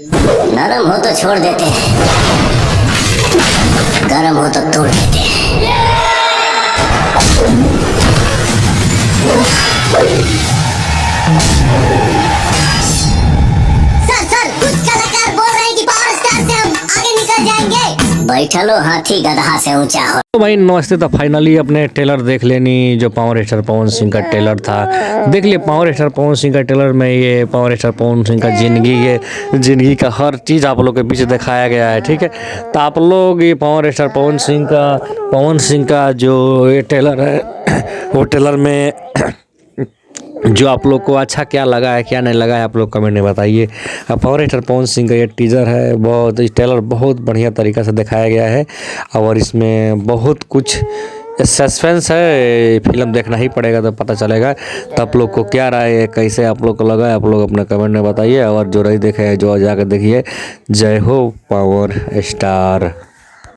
नरम हो तो छोड़ देते हैं, गरम हो तो तोड़ देते हैं। सर कुछ कलाकार बोल रहे हैं कि पावर स्टार से हम आगे निकल जाएंगे। बैठा लो हाथी गधा से ऊंचा हो। तो भाई नमस्ते। तो फाइनली अपने ट्रेलर देख लेनी, जो पावर स्टार पवन सिंह का ट्रेलर था। देख लिए पावर स्टार पवन सिंह का ट्रेलर में ये पावर स्टार पवन सिंह का जिंदगी का हर चीज़ आप लोग के पीछे दिखाया गया है। ठीक है, तो आप लोग ये पावर स्टार पवन सिंह का जो ये ट्रेलर है वो ट्रेलर में जो आप लोग को अच्छा क्या लगा है क्या नहीं लगा है आप लोग कमेंट में बताइए। पावर स्टार पवन सिंह का ये टीजर है, बहुत ट्रेलर बहुत बढ़िया तरीक़ा से दिखाया गया है और इसमें बहुत कुछ सस्पेंस है। फिल्म देखना ही पड़ेगा तो पता चलेगा। तो आप लोग को क्या राय है, कैसे आप लोग को लगा है, आप लोग अपने कमेंट में बताइए। और जो नहीं देखे जो जाकर देखिए। जय हो पावर स्टार।